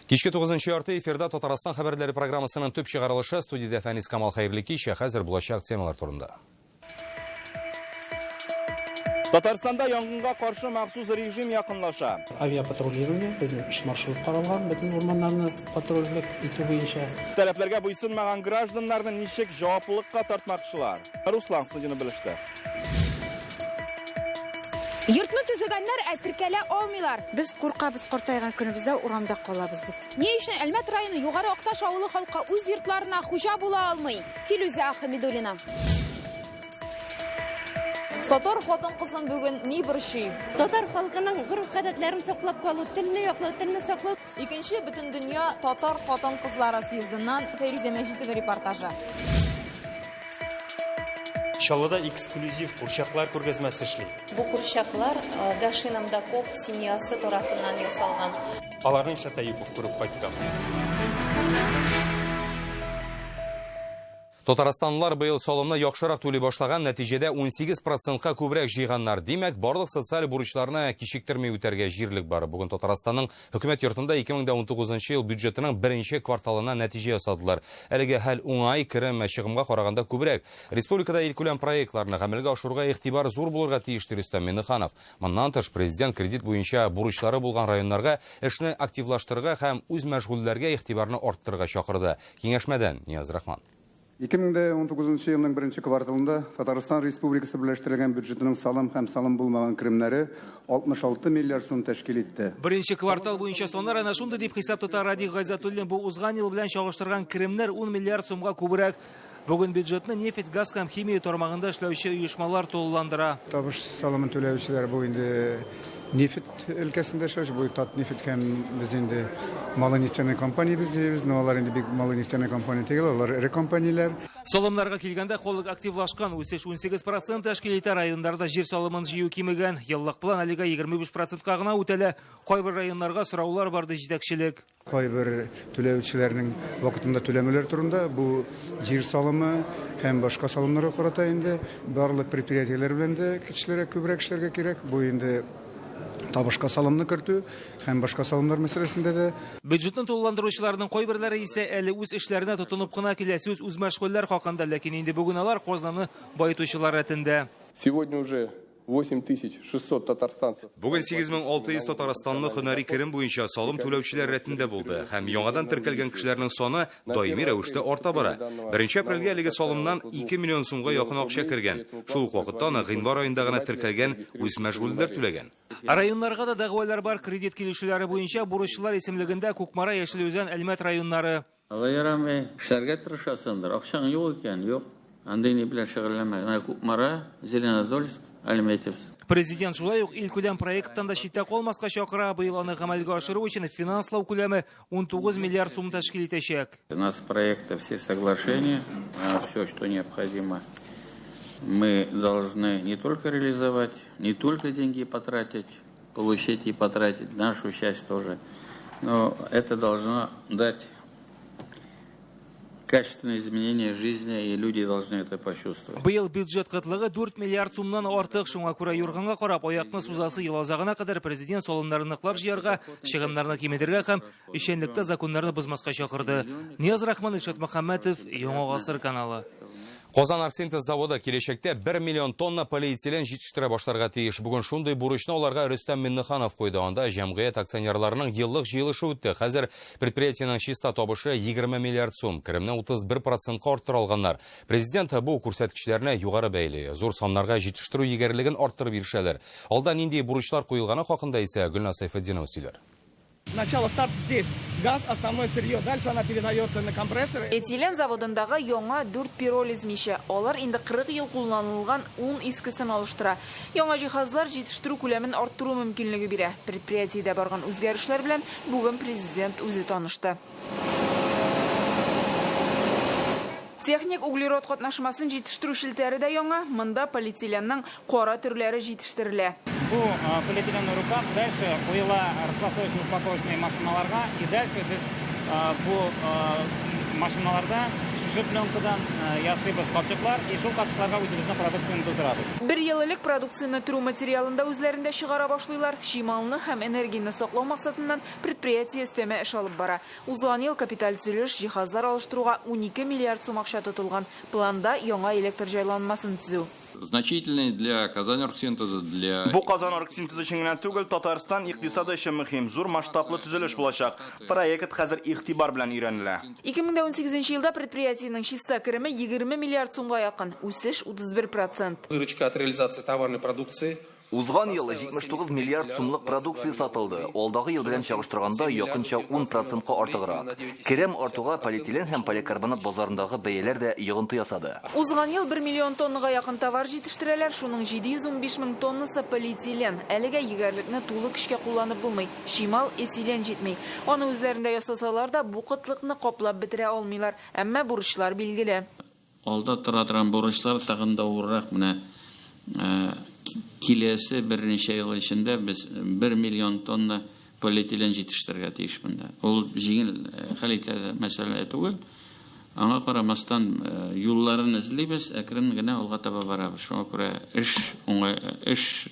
Кешке 9 ярты эфирда Татарстан хабарлары программасының төп чыгарылышы студияда Фәнис Камал Хайрлыкича хәзер булачак темалар турында. Татарстанда янгынга каршы махсус режим якынлаша. Авиапатрулирование безнең эш маршрут каралган, бөтен орманнарны патрульлек итү буенча. Таләпләргә буйсынмаган гражданнарны ничек җаваплылыкка тартмакчылар? Руслан Судины белеште. Йортны төзегәннәр әстеркәлә алмыйлар. Без куркабыз, картайган көнебездә урамда калабыз дип. Ни өчен Әлмәт районы Югары Акташ авылы халкы үз йортларына хуҗа була алмый? Филүзә Ахмедуллина. Татар хатын-кызын бүген ни борчый? Татар халкының гореф-гадәтләрен саклап калу, телне яклау, телне саклау. Икенче бөтен дөнья татар хатын-кызлары съездыннан Фәризә Мәҗитова репортажы. Чаллыда эксклюзив курчаклар күргәзмәсе эшли. Бу курчаклар Гашин Амдаков семьясы тарафыннан ясалган. Аларны Илшат Таюпов күреп кайткан. Татарстанлылар быел салымны яхшырак түли башлаган, нәтиҗәдә 18%-ка күбрәк җыйганнар. Димәк, барлык социаль бурычларны кичектермәй үтәргә җирлек бар. Бүген Татарстанның хөкүмәт йортында 2019 ел бюджетының беренче кварталына нәтиҗә ясадылар. Әлегә хәл уңай, керем чыгымга караганда күбрәк. Республикада илкүләм проектларны гамәлгә ашыруга игътибар зур булырга тиеш Рөстәм Миңнеханов. Моннан тыш президент кредит буенча бурычлары булган районнарга эшне активлаштырырга һәм үз мәшгульләргә игътибарны арттырырга чакырды. Киңәшмәдән Нияз Рахман. 2019 елның беренче кварталында Татарстан Республикасы берләштерелгән бюджетының салым һәм салым булмаган керемнәре 66 миллиард сум тәшкил итте. Беренче квартал буенча соннар ана шундый дип хисап тота Радик Гайзатуллин. Бу узган ел белән чагыштырган керемнәр 10 миллиард сумга күбрәк. Бүген бюджетны нефть, газ һәм химия тармагында эшләүче оешмалар тулыландыра. Табыш салымын түләүчеләр бу инде нефть өлкәсендә эшләүче, бу Татнефть һәм без инде малонефтяный компания без, но алар инде бик малонефтяный компания түгел, алар ире компанияләр. Салымнарга килгәндә халык активлашкан, үсеш 18% тәшкил итә, районнарда җир салымын җыю кимегән. Еллык план әлегә 25%-ка гына үтәлә. Кайбер районнарга сораулар барды җитәкчелек. Кайбер түләүчеләрнең вакытында түләмәләр турында бу җир салымы һәм башка салымнарга карата инде барлык предприятиеләр белән дә кешеләргә күбрәк эшләргә кирәк. Бу инде табышка салымны кертү һәм башка салымнар мәсьәләсендә дә. Бюджетны тулыландыручыларның кайберләре исә әле үз эшләренә тотынып кына килә, үз мәшгульләр хакында, ләкин инде бүген алар Казанны байтучылар рәтендә. Сегодня уже 8600 татарстанцев. Бүген 8600 Татарстанлы һөнәри керем буенча салым түләүчеләр рәтендә булды һәм яңадан теркәлгән кешеләрнең саны даими рәвештә арта бара. 1 апрельгә әлеге салымнан 2 миллион сумга якын акча кергән. Шул ук вакытта аны гыйнвар аенда гына теркәлгән үз мәшгульләр түләгән. Районнарга да дәгъвалар бар. Кредит килешүләре буенча бурычлар исемлегендә Күкмара, Яшелүзән, Әлмәт районнары. Алай ярамый, эшләргә тырышасыңдыр. Акчаң юк икән, юк. Андый ни белән шөгыльләнмә. Күкмара, Зеленодольск, Әлмәтев. Президент шулай ук илкүләм проекттан да читтә калмаска чакыра. Быел аны гамәлгә ашыру өчен финанслау күләме 19 миллиард сум тәшкил итәчәк. У нас проекты, все соглашения, все, что необходимо, мы должны не только реализовать, не только деньги потратить, получить и потратить, нашу часть тоже, но это должно дать качественные изменения жизни, и люди должны это почувствовать. Быел бюджет кытлыгы 4 миллиард сумнан артык, шуңа күрә юрганга карап, аякны сузасы ел азагына кадәр президент салымнарны ныклап җыярга, чыгымнарны киметергә һәм эшчәнлектә законнарны бозмаска чакырды. Нияз Рахман, Илшат Мөхәммәтов, Яңа гасыр каналы. Казан Арсентез заводы киләчәктә 1 миллион тонна полиэтилен җитештерә башларга тиеш. Бүген шундый бурычны аларга Рөстәм Миңнеханов куйды. Анда җәмгыять акционерларының еллык җыелышы үтте. Хәзер предприятиенең чиста табышы 20 миллиард сум, керемне 31%-ка арттырылганнар. Президент бу күрсәткечләрне югары бәйли. Зур саннарга җитештерү егәрлеген арттырып биршәләр. Алда нинди бурычлар куелганы хакында исә Гөлнас Сайфетдинова сөйләр. Начало старт здесь. Газ, основное сырье. Дальше она передается на компрессоры. Этилен заводындагы яңа 4 пиролиз мише. Алар инде 40 ел кулланылган 10 искесен алыштыра. Яңа җиһазлар җитештерү күләмен арттыру мөмкинлеге бирә. Предприятиедә барган үзгәрешләр белән бүген президент үзе танышты. Техник углерод катнашмасын җитештерү шелтәре дә яңа. Монда полиэтиленның кара төрләре җитештерелә. Бу полиэтиленный рукав дальше куела расфасовочно-упаковочные машиналарга, и дальше без бу машиналарда шушы пленкадан ясыйбыз капчыклар, и шул капчыкларга үзебезнең продукцияны тутырабыз. Бер ел элек продукцияны түрүү материалында үзләрендә чыгара башлыйлар. Шималны һәм энергияны саклау максатыннан предприятие өстәмә эш алып бара. Узган ел капиталь төзелеш җиһазлар алыштыруга 12 миллиард сум акча тотылган. Планда яңа электр җайланмасын төзү. Значительный для казаноргсинтеза, для... Бу Казаноргсинтез өчен генә түгел, Татарстан икътисады өчен мөһим, зур масштаблы төзелеш булачак. Проект хәзер игътибар белән өйрәнелә. 2018 елда предприятиенең чиста кереме 20 миллиард сумга якын, үсеш 31%. Выручка от реализации товарной продукции. Узган ел 79 миллиард сумлык продукция сатылды. Алдагы ел белән чагыштырганда якынча 10%-ка артыграк. Керем артуга полиэтилен һәм поликарбонат базарындагы бәяләр дә йогынты ясады. Узган ел 1 миллион тоннага якын товар җитештерәләр, шуның 715 мең тоннасы полиэтилен. Әлегә егәрлекне тулы көчкә кулланып булмый. Шимал этилен җитми. Аны үзләрендә ясасалар да бу кытлыкны каплап бетерә алмыйлар, әмма бурычлар билгеле. Алда тора торган бурычлар тагын да урак менә киләсе берничә ел эчендә без 1 миллион тонна полиэтилен җитештерергә тиеш монда. Ул җиңел хәл ителә мәсьәлә түгел. Аңа карамастан юлларын эзлибез, әкрен генә алга таба барабыз. Шуңа күрә эш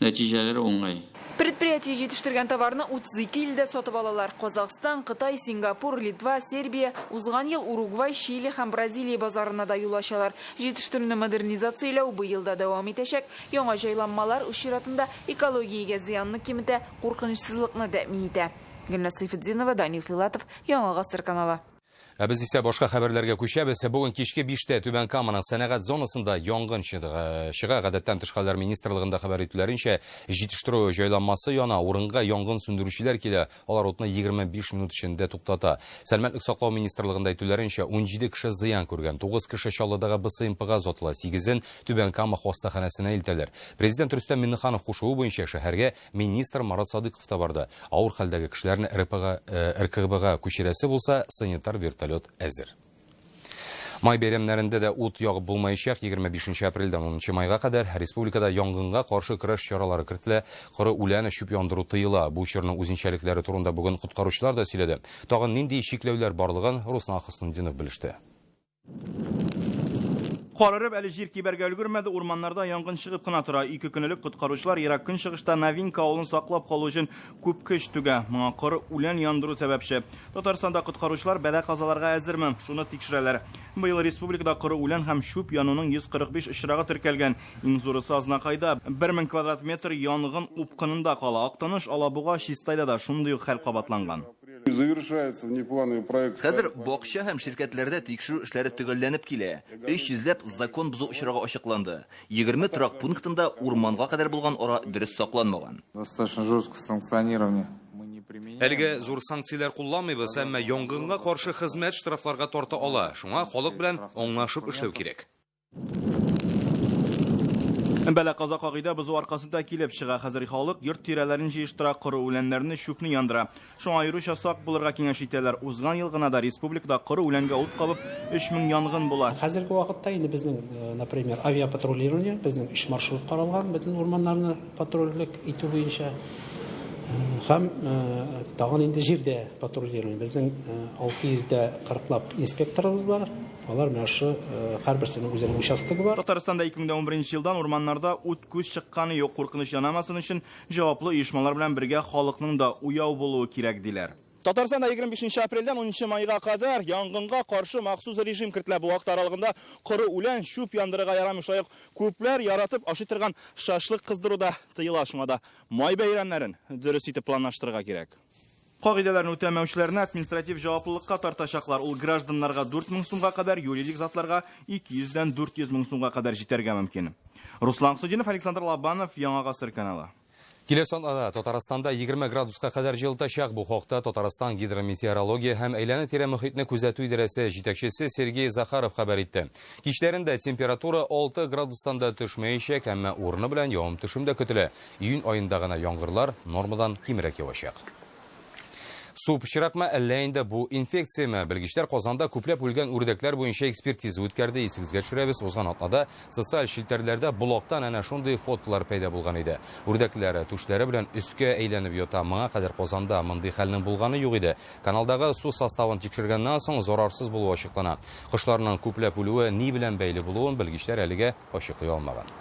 нәтиҗәләре уңай. Предприятие җитештергән товарны 32 илдә сатып алалар. Казакстан, Кытай, Сингапур, Литва, Сербия, узган ел Уругвай, Чили һәм Бразилия базарына да юл ачалар. Җитештерүне модернизацияләү бу елда дәвам итәчәк. Яңа җайланмалар үз чиратында экологиягә зыянны киметә, куркынычсызлыкны тәэмин итә. Гөлнар Сайфетдинова, Данил Филатов, Яңа Гасыр каналы. Без исә башка хәбәрләргә күчәбез. Бүген кичке 5-тә Түбән Каманың сәнәгать зонасында янгын чыга. Гадәттән тыш хәлләр министрлыгында хәбәр ителүләренчә, җитештерү җайланмасы яна, урынга янгын сүндерүчеләр килә. Алар утны 25 минут эчендә туктата. Сәламәтлек саклау министрлыгында әйтүләренчә, 17 кеше зыян күргән, 9 кеше Чаллыдагы БСМПга зотлы, 8-ен Түбән Кама хастаханәсенә илтәләр. Президент Рөстәм Миңнеханов кушуы буенча шәһәргә министр Марат Садыйков та барды. Авыр хәлдәге кешеләрне РКБга күчерәсе булса, санитар вертолет әзер. Май бәйрәмнәрендә дә ут ягып булмаячак. 25 апрельдән 10 майга кадәр республикада янгынга каршы көрәш чаралары кертелә. Коры үләне чүп яндыру тыела. Бу чорның үзенчәлекләре турында бүген коткаручылар да сөйләде. Тагын нинди чикләүләр барлыгын Руслан Хөснетдинов белеште. Карырып әле җир кибәргә өлгермәде, урманнарда янгын чыгып кына тора. 2 көнлек коткаручылар ерак көнчыгышта Новинка авылын саклап калу өчен күп көч түгә. Моңа коры үлән яндыру сәбәпче. Татарстанда коткаручылар бәла казаларга әзерме? Шуны тикшерәләр. Быел республикада коры үлән һәм чүп януның 145 очрагы теркәлгән. Иң зурысы Азнакайда 1000 квадрат метр янгын упкынында кала. Актаныш, Алабуга, Чистайда да шундый ук хәл кабатланган. Завершается внеплановый проект. Хәзер бакча һәм ширкәтләрдә тикшерү эшләре төгәлләнеп килә. 300ләп закон бузу очрагы ачыкланды. 20 торак пунктында урманга кадәр булган ара дөрес сакланмаган. Достаточно жесткое санкционирование. Әлегә зур санкцияләр кулланмыйбыз, әмма янгынга каршы хезмәт штрафларга тарта ала. Шуңа халык белән аңлашып эшләү кирәк. Бәла каза кагыйда бузу аркасында килеп чыга. Хәзер халык йорт тирәләрен җыештыра, коры үләннәрне, чүпне яндыра. Шуңа аеруча сак булырга киңәш итәләр. Узган ел гына да республикада коры үләнгә ут кабып 3000 янгын була. Хәзерге вакытта инде безнең, например, авиапатрулирование, безнең 3 маршрут каралган, бөтен урманнарны патрульлек итү буенча. Һәм тагын инде җирдә патрульирование. Безнең 640лап инспекторыбыз бар. Алар менә шу һәрберсенең үзенең участогы бар. Татарстанда 2011 елдан урманнарда ут күз чыкканы юк, куркыныч янамасын өчен җаваплы оешмалар белән бергә халыкның да уяу булуы кирәк диләр. Татарстанда 25 апрельдән 10 майга кадәр янгынга каршы махсус режим кертелә. Бу вакыт аралыгында коры үлән, чүп яндырырга ярамый, шулай ук күпләр яратып ашый торган шашлык кыздыруда тыела. Шуңа да май бәйрәмнәрен дөрес итеп планлаштырырга кирәк. Кагыйдәләрне үтәмәүчеләрне административ җаваплылыкка тартачаклар. Ул гражданнарга 4000 сумга кадәр, юридик затларга 200-дән 400 мең сумга кадәр җитәргә мөмкин. Руслан Хөснетдинов, Александр Лобанов, Яңа Гасыр каналы. Киләсе атнада Татарстанда 20 градуска кадәр җылытачак. Бу хакта Татарстан гидрометеорология һәм әйләнә-тирә мөхитне күзәтү идарәсе җитәкчесе Сергей Захаров хәбәр итте. Кичләрендә температура 6 градустан да төшмәячәк, әмма урыны белән явым төшүм дә көтелә. Июнь аенда гына яңгырлар нормадан кимрәк явачак. Су пычракмы, әллә инде бу инфекциямы? Белгечләр Казанда күпләп үлгән үрдәкләр буенча экспертиза үткәрде. Исегезгә төшерәбез. Узган атнада социаль челтәрләрдә блоктан әнә шундый фотолар пайда булган иде. Үрдәкләр түшләре белән өскә әйләнеп ята. Моңа кадәр Казанда мондый хәлнең булганы юк иде. Каналдагы су составын тикшергәннән соң зарарсыз булуы ачыклана. Кошларның күпләп үлүе ни белән бәйле булуын белгечләр әлегә ачыклый алмаган.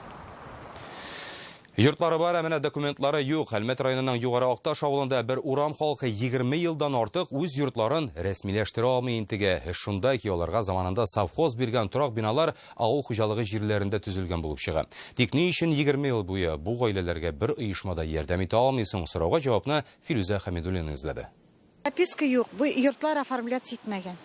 Йортлары бар, әмәнә документлары юк. Хәлмәт районының Югары Акташ авылында бер урам халкы 20 елдан артык үз йортларын рәсмиләштерә алмый интегә. Шунда ки аларга заманында совхоз биргән торак биналар авыл хуҗалыгы җирләрендә төзелгән булып чыга. Тик ни өчен 20 ел буе бу гаиләләргә бер оешмада ярдәм итә алмыйсың? Сорауга җавапны Фирүзә Хәмидуллина эзләде. Прописка юк, бу йортлар оформляться итмәгән.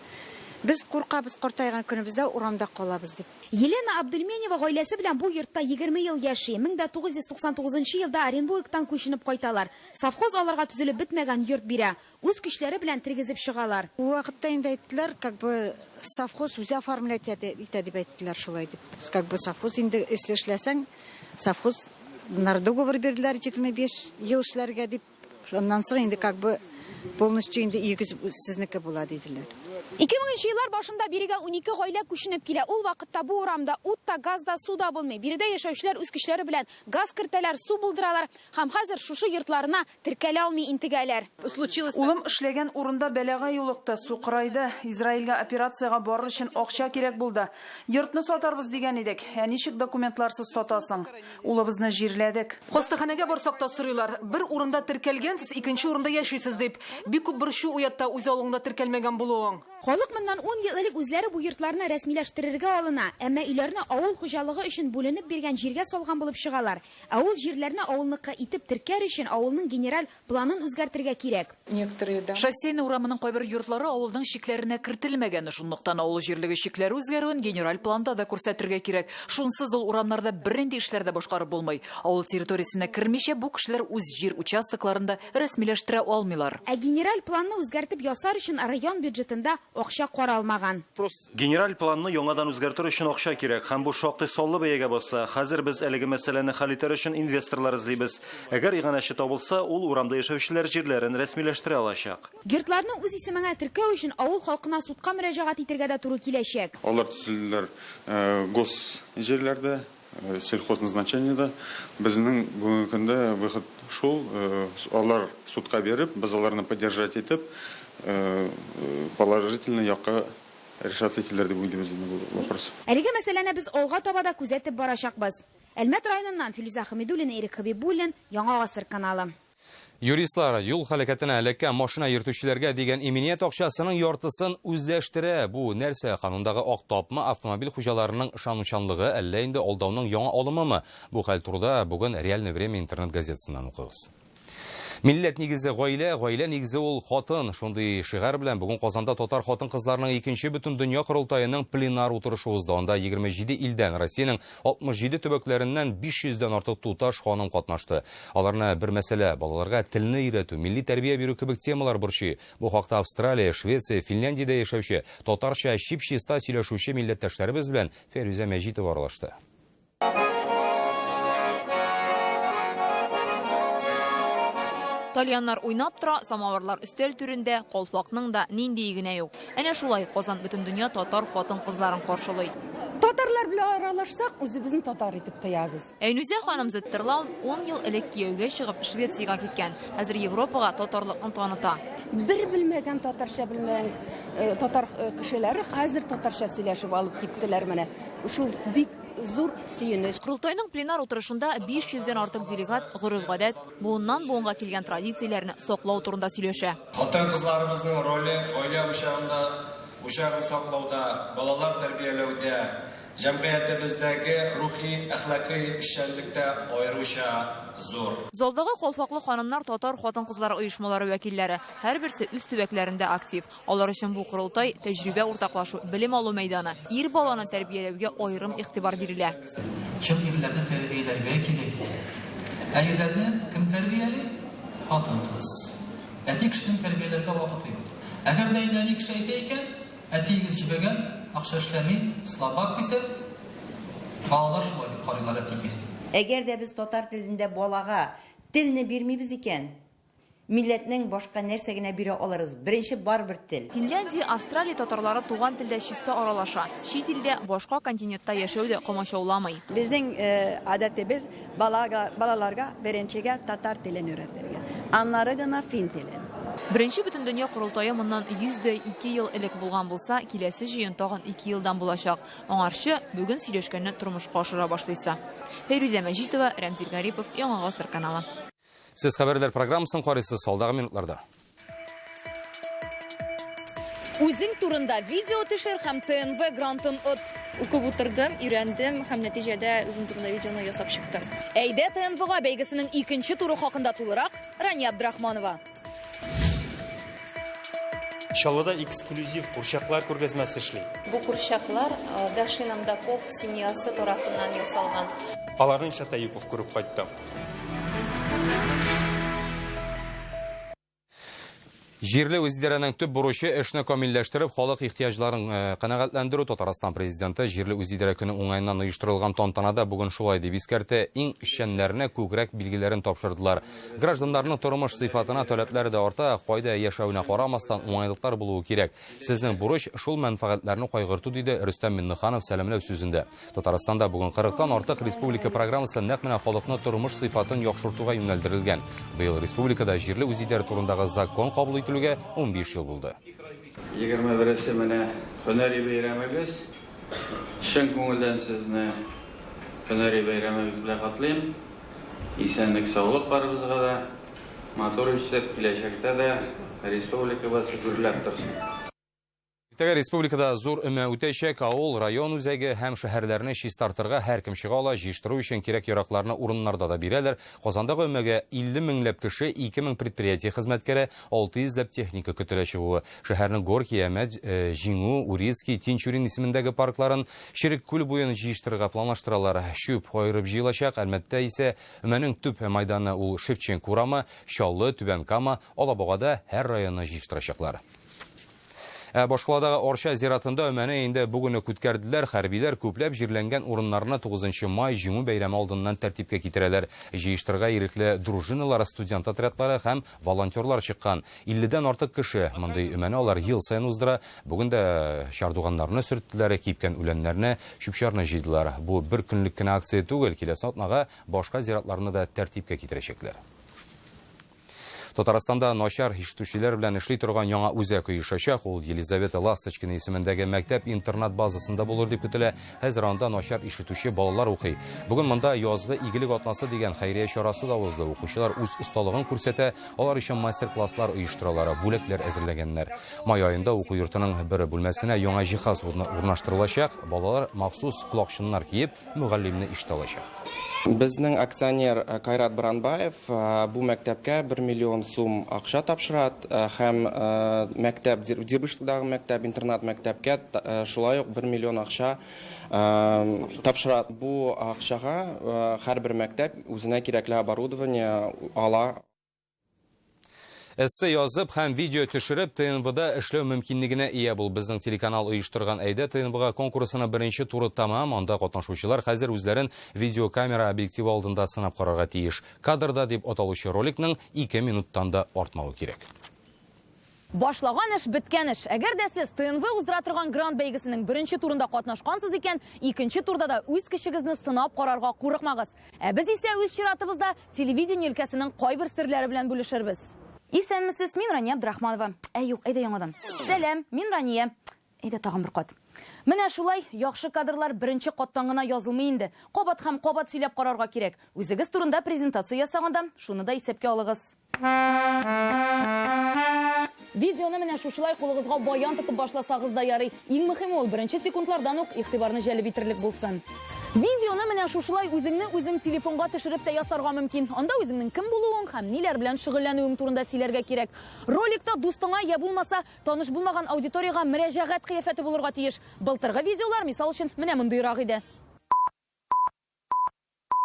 Без куркабыз, картайган көнебездә урамда калабыз дип. Елена Абдульменева гаиләсе белән бу йортта 20 ел яши. 1999 елда Оренбургтан күченеп кайталар. Совхоз аларга төзелеп бетмәгән йорт бирә. Үз көчләре белән тергезеп чыгалар. У вакытта инде әйттеләр, как бы совхоз үзе оформлять итә дип әйттеләр шулай дип. Как бы совхоз инде эшләсәң, совхоз договор бирделәр 25 ел эшләргә дип. Шуннан соң инде как бы полностью инде игез сезнеке була диделәр. 2000 еллар башында бирегә 12 гаилә күченеп килә. Ул вакытта бу урамда ут та, газ да, су да булмый. Биредә яшәүчеләр үз көчләре белән газ кертәләр, су булдыралар һәм хәзер шушы йортларына теркәлә алмый интегәләр. Улым эшләгән урында бәләгә юлыкты, су кырайды. Израильгә операциягә барыр өчен акча кирәк булды. Йортны сатарбыз дигән идек. Ничек документларсыз сатасың? Улыбызны җирләдек. Хастаханәгә барсак та сорыйлар. Бер урында теркәлгәнсез, икенче урында яшисез дип. Бик күп борчу уятта үз авылыңда теркәлмәгән булуың. Халык моннан 10 ел элек үзләре бу йортларны рәсмиләштерергә алына, әмма өйләрне авыл хуҗалыгы өчен бүленеп биргән җиргә салган булып чыгалар. Авыл җирләрне авылныкы итеп теркәр өчен авылның генераль планын үзгәртергә кирәк. Шоссейна урамының кайбер йортлары авылның шикләренә кертелмәгән, шунлыктан авыл җирлеге шикләре үзгәрүен генераль планда да күрсәтергә кирәк. Шунсыз ул урамнарда бернинди эшләрдә башкарып булмый. Авыл территориясенә кермичә бу кешеләр үз җир участокларында рәсмиләштерә алмыйлар. Ә генераль планны үзгәртеп ясар өчен район бюджетында акча каралмаган. Генераль планны яңадан үзгәртер өчен акча кирәк. Һәм бу шактый саллы бәягә баса. Хәзер без әлеге мәсьәләне хәл итәр өчен инвесторлар эзлибез. Әгәр иганәче табылса, ул урамда яшәүчеләр җирләрен рәсмиләштерә алачак. Йортларны үз исеменә теркәү өчен авыл халкына судка мөрәҗәгать итәргә дә туры киләчәк. Алар төзеләр гос җирләрдә, сельхозназначениедә. Безнең бүгенге көндә выход шул, алар судка берип, без аларны поддержать итеп, положительно якка решаться итәләр дип уйлыйбыз инде бу вакыт. Әлеге мәсьәләне без алга таба да күзәтеп барачакбыз. Әлмәт районыннан Филүзә Хәмидуллина, Ирек Хәбибуллин, Яңа Гасыр каналы. Юристлар юл һәлакәтенә эләккән машина йөртүчеләргә дигән иминiyet акчасының яртысын үзләштерә. Бу нәрсә? Канундагы актапмы, автомобиль хуҗаларының ышанучанлыгы, әллә инде алдауның яңа алымымы? Бу хәл турында бүген Реальное время интернет газетасыннан укыгыз. Милләт нигезе гаилә, гаилә нигезе ул хатын. Шундый шигар белән бүген Казанда татар хатын-кызларның 2нче бөтен дөнья курултаеның пленар утырышы узды. Анда 27 илдән, Россиянең 67 төбәкләреннән 500дән артык туташ ханым катнашты. Аларны бер мәсьәлә, балаларга телне өйрәтү, милли тәрбия бирү кебек темалар борчый. Бу хакта Австралия, Швеция, Финляндиядә яшәүче татарча чип-чиста сөйләшүче милләттәшләребез белән Фәрүзә Мәҗитова аралашты. Тальяннар уйнап тора, самавырлар өстәл түрендә, калфакның да нинди генә юк. Әнә шулай Казан бөтен дөнья татар хатын-кызларын каршылый. Татарлар белән аралашсак, үзебезне татар итеп тоябыз. Әйнүзә ханым Зеттерлау 10 ел элек кияүгә чыгып Швециягә киткән. Хәзер Европага татарлыкны таныта. Бер белмәгән татарча белмәгән татар кешеләре хәзер татарча сөйләшеп алып киттеләр менә. Шул бик зур сөенеч. Курултайның пленар утырышында 500дән артык делегат гореф-гадәт, буыннан буынга килгән традицияләрне саклау турында сөйләшә. Хатын-кызларыбызның роле гаилә учагында, учагын саклауда, балалар тәрбияләүдә, җәмгыятебездәге рухи, әхлакый эшчәнлектә аеруча зур. Залдагы калфаклы ханымнар татар хатын-кызлары оешмалары вәкилләре, һәрберсе үз төбәкләрендә актив. Алар өчен бу курултай тәҗрибә уртаклашу, белем алу мәйданы. Ир баланы тәрбияләүгә аерым игътибар бирелә. Кем ирләрне тәрбияләргә кирәк? Әйелләрне кем тәрбияли? Хатын-кыз. Әти кешенең тәрбияләргә вакыты юк. Әгәр дә әни кеше әйтә икән, әтигез җибәгән, акча эшләми, слабак дисә, балалар шулай дип карыйлар әтигә. Әгәр дә без татар телендә балага телне бирмибез икән, Милләтнең башка нәрсә генә бирә алырыз. Беренче барбер тел. Финляндия, Австралия татарлары туган телдә чисто аралаша. Чит илдә башка континентта яшәү дә комачауламый. Безнең гадәтебез балаларга беренчегә татар телен өйрәтергә. Аннары гына фин телен. Беренче бөтен дөнья курултайы моннан 102 ел элек булган булса, киләсе җыен тагын 2 елдан булачак. Аңарчы бүген сөйләшкәнне тормышка ашыра башлыйса. Фәйрүзә Мәҗитова, Рәмзил Гарипов, Яңа Гасыр каналы. Сез хәбәрдар программасын карыйсыз алдағы минутларда. Үзең турында видео төшер һәм ТНВ грантын от. Укып утырдым, өйрәндем һәм нәтиҗәдә үзем турында видеоны ясап чыктым. Әйдә ТНВ-га бәйгесенең 2нче туры хакында тулырак Рания Абдрахманова. Чаллыда эксклюзив курчаклар күргәзмәсе эшли. Бу курчаклар Дашин Амдаков семьясы тарафыннан ясалган. Аларны Илшат Аюпов күреп кайтты. Җирле үзидарәнең төп бурычы эшне камилләштереп, халык ихтияҗларын канәгатьләндерү. Татарстан президенты җирле үзидарә көне уңайыннан оештырылган тантанада бүген шулай дип искәртте. Иң эшчәннәренә күгрәк билгеләрен тапшырдылар. Гражданнарның тормыш сыйфатына таләпләре дә арта, кайда яшәүенә карамастан уңайлыклар булуы кирәк. Сезнең бурыч шул мәнфәгатьләрне кайгырту, диде Рөстәм Миннеханов сәламләү сүзендә. Татарстанда бүген 40тан артык республика программасы нәкъ менә халыкның тормыш сыйфатын яхшыртуга юнәлдерелгән. Быел республикада җирле үзидарә турындагы закон кабул 15 ел булды. 21-се менә һөнәри бәйрәмегез. Чын күңелдән сезне һөнәри бәйрәмегез белән котлыйм. Исәнлек, саулык барыбызга да. Матур үсеп, киләчәктә дә республикабыз гөрләп торсын. Иртәгә республикада зур өмә үтәчәк, авыл, район үзәге һәм шәһәрләрне чистартырга һәркем чыга ала, җыштыру өчен кирәк яракларны урыннарда да бирәләр. Казандагы өмәгә 50 меңләп кеше, 2000 предприятие хезмәткәре, 600 ләп техника көтелә чыгуы. Шәһәрнең Горький, Әмәт, Җиңү, Урицкий, Тинчурин исемендәге паркларын Ширек күл буен җыштырырга планлаштыралар. Шүп аерып җыелачак, әлбәттә исә өмәнең төп мәйданы ул Шевченко урамы, Чаллы, Түбән Кама, Алабугада һәр районны җыштырачаклар. Башкаладагы Орча зиратында өмәне инде бүген үткәрделәр. Хәрбиләр күпләп җирләнгән урыннарына 9 май җиңү бәйрәме алдыннан тәртипкә китерәләр. Җыештырга ирекле дружиналар, студент отрядлары һәм волонтерлар чыккан. 50дән артык кеше мондый өмәне алар ел сайын уздыра. Бүген дә чардуганнарны сөрттеләр, кипкән үләннәрне, чүп-чарны җыйдылар. Бу бер көнлек кенә акция түгел, киләсе атнага башка зиратларны да тәртипкә китерәчәкләр. Татарстанда начар ишетүчеләр белән эшли торган яңа үзәк оешачак. Ул Елизавета Ласточкина исемендәге мәктәп-интернат базасында булыр дип көтелә. Хәзер анда начар ишетүче балалар укый. Бүген монда язгы игелек атнасы дигән хәйрия чарасы да узды. Укучылар үз осталыгын күрсәтә, алар өчен мастер-класслар оештыралар, бүләкләр әзерләгәннәр. Май айында уку йортының бер бүлмәсенә яңа җиһаз урнаштырылачак. Балалар махсус колакчыннар киеп, мөгаллимне ишетә алачак. Безнең акционер Кайрат Бранбаев бу мәктәпкә 1 миллион сум акча тапшырат һәм мәктәп Дербыштагы мәктәп интернат мәктәпкә шулай ук 1 миллион акча тапшырат. Бу акчага һәрбер мәктәп үзенә кирәкле оборудование ала. Эссе язып һәм видео төшереп ТНВда эшләү мөмкинлегенә ия бул. Безнең телеканал оештырган әйдә ТНВга конкурсының беренче туры тамам. Анда катнашучылар хәзер үзләрен видеокамера объективы алдында сынап карарга тиеш. Кадрда дип аталучы роликның 2 минуттан да артмавы кирәк. Башлаган эш беткән эш. Әгәр дә сез ТНВ уздыра торган грант бәйгесенең беренче турында катнашкансыз икән, икенче турда да үз кешегезне сынап карарга курыкмагыз. Без исә үз чиратыбызда телевидение өлкәсенең кайбер серләре белән бүлешербез. Исәнмесез, мин Рания Абдрахманова. Юк, әйдә яңадан. Сәлам, мин Рания. Әйдә тагын бер кат. Менә шулай яхшы кадрлар беренче каттан гына язылмый инде. Кабат һәм кабат сөйләп карарга кирәк. Үзегез турында презентация ясаганда, шуны да исәпкә алыгыз. Видеоны менә шушылай кулыгызга баян тотып башласагыз да ярый. Иң мөһиме ул беренче секундлардан ук игътибарны җәлеп итерлек булсын. Видеоны менә шушылай үзең телефонга төшереп тә ясарга мөмкин. Анда үзеңнең кем булуың һәм ниләр белән шөгыльләнүең турында сөйләргә кирәк. Роликта дустыңа я булмаса таныш булмаган аудиторияга мөрәҗәгать кыяфәте булырга тиеш. Былтыргы видеолар мисал өчен менә мондыйрак иде.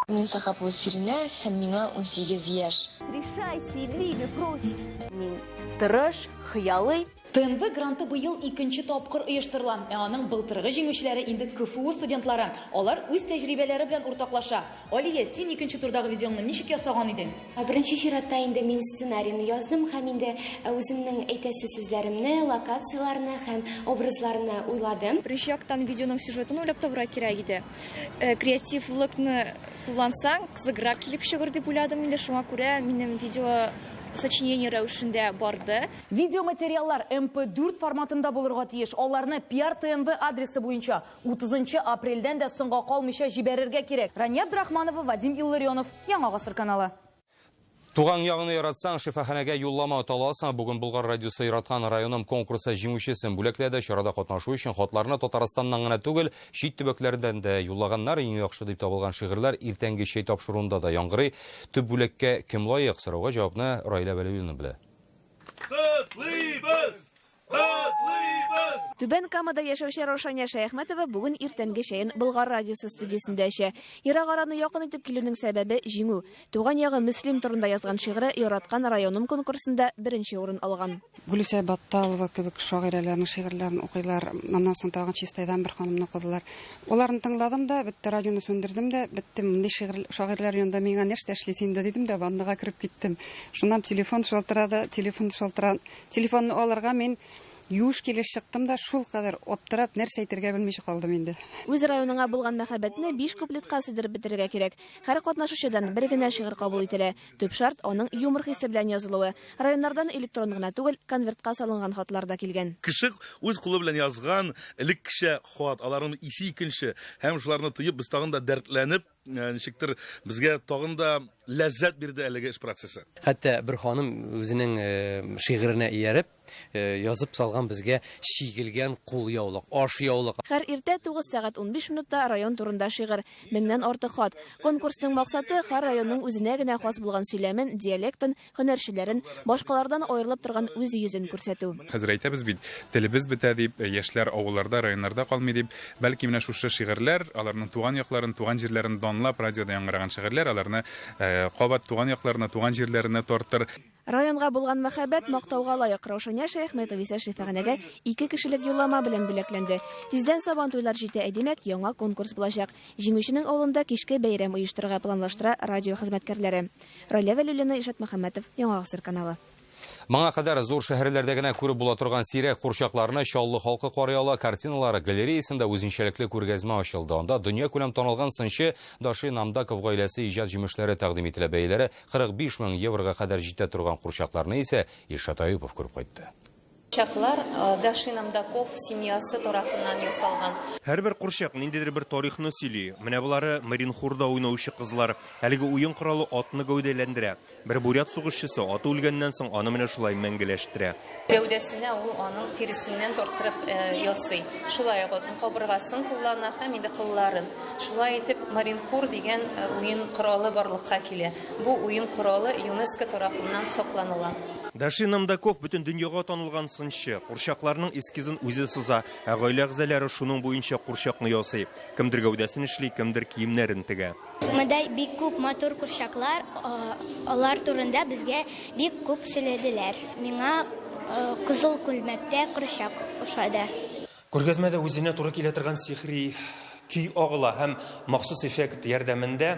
Мин Сахапова Сирина һәм миңа 18 яшь. Решайся и двигай прочь. Мин тырыш, хыялый ТНВ гранты быел икенче тапкыр оештырыла. Аның былтыргы җиңүчеләре инде КФУ студентлары. Алар үз тәҗрибәләре белән уртаклаша. Алия, син икенче турдагы видеоны ничек ясаган идең? Беренче чиратта инде мин сценарийны яздым һәм инде үземнең әйтәсе сүзләремне, локацияларны һәм образларны уйладым. Беренче яктан видеоның сюжетын уйлап табырга кирәк иде. Креативлыкны куллансаң, кызыграк килеп чыгыр дип уйладым инде, шуңа күрә минем видео сочинение рәвешендә барды. Видеоматериаллар MP4 форматында булырга тиеш. Аларны PR ТНВ адресы буенча 30 апрельдән дә соңга калмыйча җибәрергә кирәк. Рания Абдрахманова, Вадим Илларионов, Яңа гасыр каналы. Туган ягыны яратсаң, шифаханәгә юллама аталасың. Бүген Болгар радиосы яраткан районым конкурсы җиңүчесен бүләкләде. Чарада катнашу өчен хатларны Татарстаннан гына түгел, чит төбәкләрдән дә юллаганнар. Иң яхшы дип табылган шигырьләр иртәнге чәй тапшыруында да яңгырый. Төп бүләккә кем лаек? Сорауга җавапны Раилә Вәлиуллина белә. Түбән Камада яшәүче Рошания Шәяхмәтова бүген иртәнге чәен Болгар радиосы студиясендә эчә. Ерак араны якын итеп килүнең сәбәбе җиңү. Туган ягы Мөслим турында язган шигыре яраткан районым конкурсында беренче урын алган. Гүлсә Батталова кебек шагыйрәләрнең шигырьләрен укыйлар. Аннан соң тагын Чистайдан бер ханымны укыдылар. Аларны тыңладым да, бетте радионы сөндердем дә, бетте мондый шагыйрьләр янында миңа нәрсә эшлисең дә дидем дә, ваннага кирип киттем. Шуннан телефон шалтырады, телефонны алырга мен юш килеш чыктым да, шул кадәр аптырап, нәрсә әйтергә белмичә калдым инде. Үз районыңа булган мәхәббәтне 5 куплетка сыдырып бетерергә кирәк. Һәр катнашучыдан бер генә шигырь кабул ителә. Төп шарт аның юмор хисе белән язылуы. Районнардан электрон гына түгел, конвертка салынган хатлар да килгән. Кеше үз кулы белән язган элек кеше хат, аларның исе икенче, һәм шуларны тыеп, без тагын да дәртләнеп, ничектер безгә тагын да ләззәт бирде әлеге эш процессы. Хәтта бер ханым үзенең шигыренә ияреп язып салган безгә шигелгән кул яулык, аш яулык. Һәр иртә 9 сәгать 15 минутта район турында шигырь, 1000дән артык хат. Конкурсның максаты һәр районның үзенә генә хас булган сөйләмен, диалектын, һөнәрчеләрен, башкалардан аерылып торган үз йөзен күрсәтү. Хәзер әйтәбез бит, телебез бетә дип, яшьләр авылларда, районнарда калмый дип, бәлки менә шушы шигырьләр, аларның туган якларын, туган җирләрен данлап, радиода яңгыраган шигырьләр, аларны кабат туган якларына, туган җирләренә тартыр. Районга булган мәхәббәт мактауга лаек. Рошания Шәяхмәтова исә шифаханәгә 2 кешелек юллама белән бүләкләнде. Тиздән сабан туйлар җитә, димәк, яңа конкурс булачак. Җиңүченең авылында кичке бәйрәм оештырырга планлаштыра радио хезмәткәрләре. Раилә Вәлиуллина, Ишат Мөхәммәтов, Яңа гасыр каналы. Моңа кадәр зур шәһәрләрдә генә күреп була торган сирәк курчакларны Чаллы халкы карый ала картиналары галереясында үзенчәлекле күргәзмә ачылды. Анда дөнья күләм танылган сынчы Даши Намдаков гаиләсе иҗат җимешләре тәкъдим ителә. Бәяләре 45 мең еврога кадәр җитә торган курчакларны исә Илшат Аюпов күреп кайтты. Курчаклар Даши Намдаков семьясы тарафыннан ясалган. Һәрбер курчак ниндидер бер тарихны сөйли. Менә булары Маринхурда уйнаучы кызлар. Әлеге уен коралы атны гәүдәләндерә. Бер бурят сугышчысы аты үлгәннән соң аны менә шулай мәңгеләштерә. Гәүдәсенә ул аның тиресеннән тартырып ясый. Шулай атның кабыргасын куллана һәм инде кылларын. Шулай итеп Маринхур дигән уен коралы барлыкка килә. Бу уен коралы ЮНЕСКО тарафыннан сакланыла. Даши Намдаков бүтән дөньяга танылган сынчы. Курчакларның эскизын үзе сыза, ә гаилә әгъзалары шуның буенча курчакны ясый. Кемдер гәүдәсен эшли, кемдер киемнәрен тегә. Монда бик күп матур курчаклар, алар турында безгә бик күп сөйләделәр. Миңа кызыл күлмәктә курчак ошады. Күргәзмәдә үзенә туры килә торган сихри көй агыла һәм махсус эффект ярдәмендә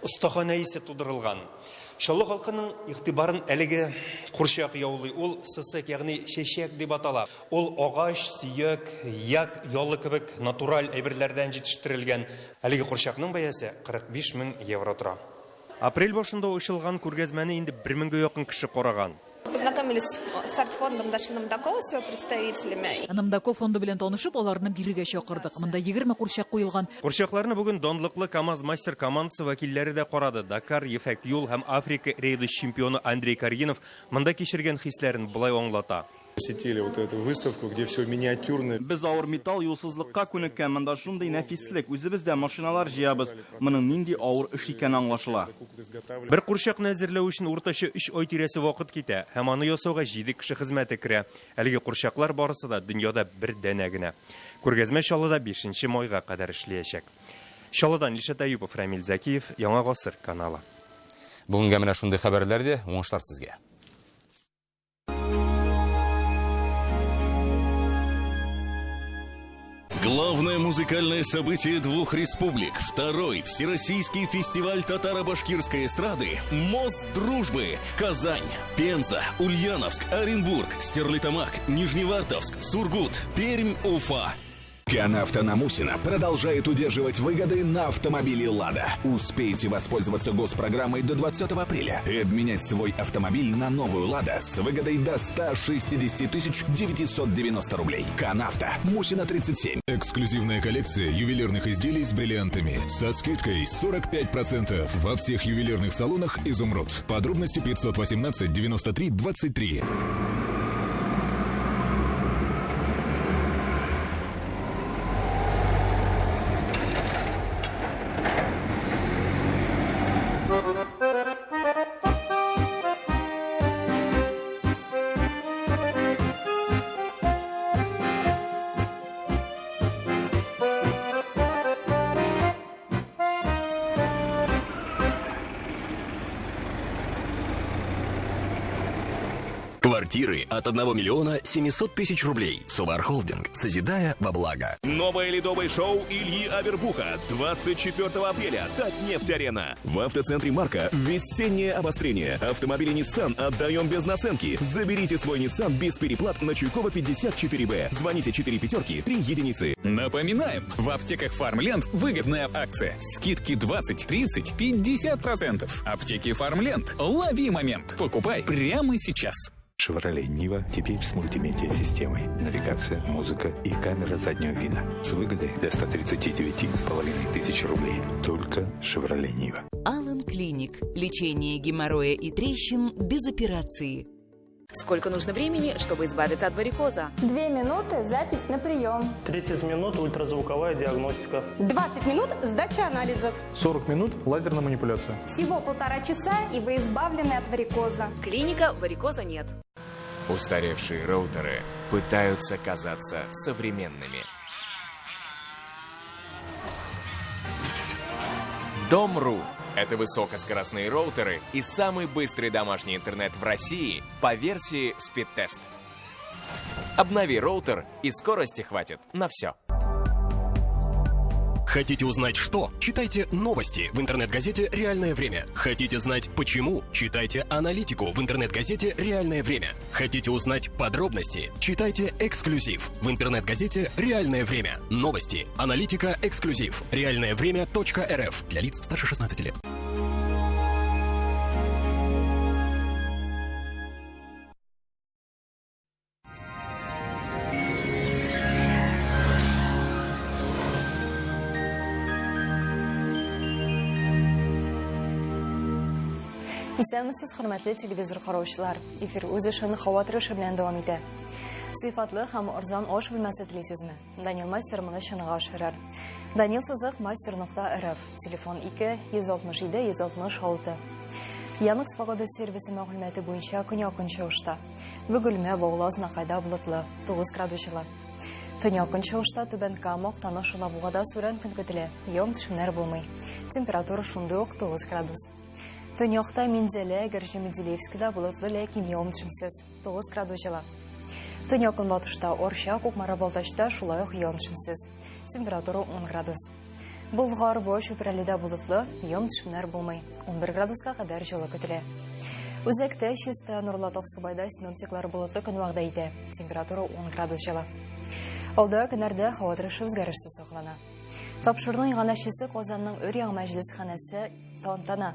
остахана исе тудырылган. Чаллы халкының игътибарын әлеге курчак яулый. Ул сысык, ягъни чәчәк дип атала. Ул агач, сөяк, як, ялы кебек натураль әйберләрдән җитештерелгән. Әлеге курчакның бәясе 45 мең евро тора. Апрель башында ачылган күргәзмәне инде 1000гә якын кеше караган. Познакомились с арт-фондом Даши Намдакова, с его представителями. Намдаков фонды белән танышып, аларны бирегә чакырдык. Монда 20 курчак куелган. Курчакларны бүген данлыклы КамАЗ мастер командасы вәкилләре дә карады. Дакар, Ефәк Юл һәм Африка рейды чемпионы Андрей Каргинов монда кичергән хисләрен булай аңлата. Посетили вот эту выставку, где все миниатюрное. Без авыр металл юлсызлыкка күнеккән, монда шундый нәфислек, үзебез дә машиналар җыябыз. Моның нинди авыр эш икәнен аңлашыла. Бер курчакны әзерләү өчен уртача 3 ай тирәсе вакыт китә, һәм аны ясауга 7 кеше хезмәте керә. Әлеге курчаклар барысы да дөньяда бер дәнә генә. Күргәзмә Чаллыда 5 майга кадәр эшләячәк. Чаллыдан Илшат Аюпов, Рамил Закиев, Яңа гасыр каналы. Бүгенгә менә шундый хәбәрләр дә, уңышлар сезгә. Главное музыкальное событие двух республик. Второй Всероссийский фестиваль татаро-башкирской эстрады «Мост дружбы». Казань, Пенза, Ульяновск, Оренбург, Стерлитамак, Нижневартовск, Сургут, Пермь, Уфа. Канавто на Мусина продолжает удерживать выгоды на автомобиле «Лада». Успейте воспользоваться госпрограммой до 20 апреля и обменять свой автомобиль на новую «Лада» с выгодой до 160 990 рублей. Канавто, Мусина 37. Эксклюзивная коллекция ювелирных изделий с бриллиантами со скидкой 45% во всех ювелирных салонах «Изумруд». Подробности 518 93 23. Квартиры от 1 миллиона 700 тысяч рублей. Сувар Холдинг. Созидая во благо. Новое ледовое шоу Ильи Авербуха. 24 апреля. Татнефть-арена. В автоцентре «Марка» весеннее обострение. Автомобили Nissan отдаем без наценки. Заберите свой Nissan без переплат на Чуйкова 54Б. Звоните 4 пятерки 3 единицы. Напоминаем, в аптеках Фармленд выгодная акция. Скидки 20, 30, 50%. Аптеки Фармленд. Лови момент. Покупай прямо сейчас. Chevrolet Niva теперь с мультимедиа-системой. Навигация, музыка и камера заднего вида. С выгодой до 139,5 тысяч рублей. Только Chevrolet Niva. Алан Клиник. Лечение геморроя и трещин без операции. Сколько нужно времени, чтобы избавиться от варикоза? 2 минуты, запись на прием. 30 минут ультразвуковая диагностика. 20 минут сдача анализов. 40 минут лазерная манипуляция. Всего 1,5 часа, и вы избавлены от варикоза. Клиника, варикоза нет. Устаревшие роутеры пытаются казаться современными. Дом.ру – это высокоскоростные роутеры и самый быстрый домашний интернет в России по версии Speedtest. Обнови роутер, и скорости хватит на все. Хотите узнать что? Читайте новости в интернет-газете «Реальное время». Хотите знать почему? Читайте аналитику в интернет-газете «Реальное время». Хотите узнать подробности? Читайте эксклюзив в интернет-газете «Реальное время». Новости, аналитика, эксклюзив. Реальное-время.рф для лиц старше 16 лет. Исәнмесез, хөрмәтле телевизор караучылар. Эфир үз эшен хаватырышы белән дәвам итә. Сыйфатлы һәм арзан аш бүлмәсе телисезме? Данил Мастер моны чынга ашырыр. Данил Сызык Мастер.рф. Телефон 2-167-166. Янык погода сервисы мәгълүматы буенча көньяк чыгышта. Бөгелмә Баулазна кайда болытлы 9 градус җылы. Төньяк чыгышта Түбән Кама, Танышыла бугада сүрән көн көтелә. Яум-төшемнәр булмый. Температура шундый ук 9 градус. Төньякта Минзәлә, Гәрҗә-Менделеевскида болытлы, ләкин яум-төшемсез 9 градус җылы. Төньяк көнбатышта Орча, Кукмара, Балтачта шулай ук яум-төшемсез. Температура 10 градус. Болгар, Бош, Чүпрәледә болытлы, яум-төшемнәр булмый. 11 градуска кадәр җылы көтелә. Үзәктә Чиста, Нурлат, Аксубайда синоптиклар болытлы көн вәгъдә итә. Температура 10 градус җылы. Алда көннәрдә һава торышы үзгәрешсез саклана. Тапшырның янәшесе Казанның Өр-Яңа мәҗлесханәсе тантана.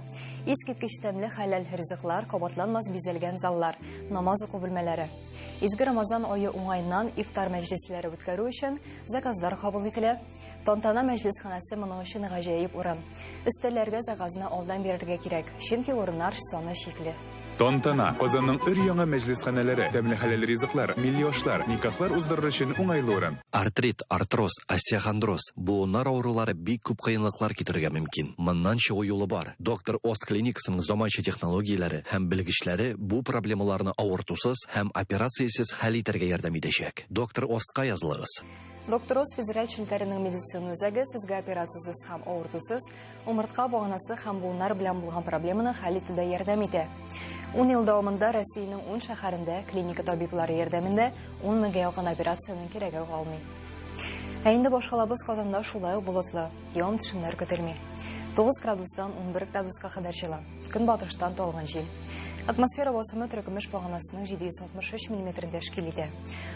Искиткеч тәмле хәләл ризыклар, кабатланмас бизәлгән заллар, намаз уку бүлмәләре. Изге Рамазан ае уңайыннан ифтар мәҗлесләре үткәрү өчен заказлар кабул ителә. Тантана мәҗлесханәсе моның өчен гаҗәеп урын. Өстәлләргә заказны алдан бирергә кирәк, чөнки урыннар саны чикле. Тантана Казанның өр-яңа мәҗлесханәләре, тәмле хәләл ризыклар, милли ашлар, никахлар уздырыр өчен уңайлы урын. Артрит, артроз, остеохондроз, буыннар авырулары бик күп кыенлыклар китерергә мөмкин. Моннан чыгу юлы бар. Доктор Ост клиникасының заманча технологияләре һәм белгечләре бу проблемаларны авыртусыз һәм операциясез хәл итәргә ярдәм итәчәк. Доктор Остка язылыгыз. Доктор Ост федераль челтәренең медицина үзәге сезгә операциясыз һәм авыртусыз умыртка баганасы һәм буыннар белән булган проблеманы хәл итүдә ярдәм итә. 10 ел дәвамында Россиянең 10 шәһәрендә клиника табиблары ярдәмендә 10 меңгә якын операциянең кирәге калмый. Әйінді башқалабыз Қазанда шулай бұлытлы, ең түшімлер көтерме. 9 градустан 11 градусқа қадар жылы. Күн батыштан толған жел. Атмосфера басымы түркіміш бағанасының 763 мм шкелейді.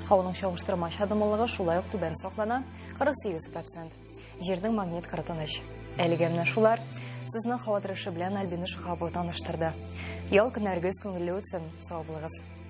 Хауының шауыштырма шадымылығы шулай түбән соқлана 48%. Жердің магнит қырытыныш. Әлігемні шулар, сіздің хаватырышы білән әлбені шуға бұлтаныштырды. Ел күн әргіз көңілі өтсін, сау болыңыз.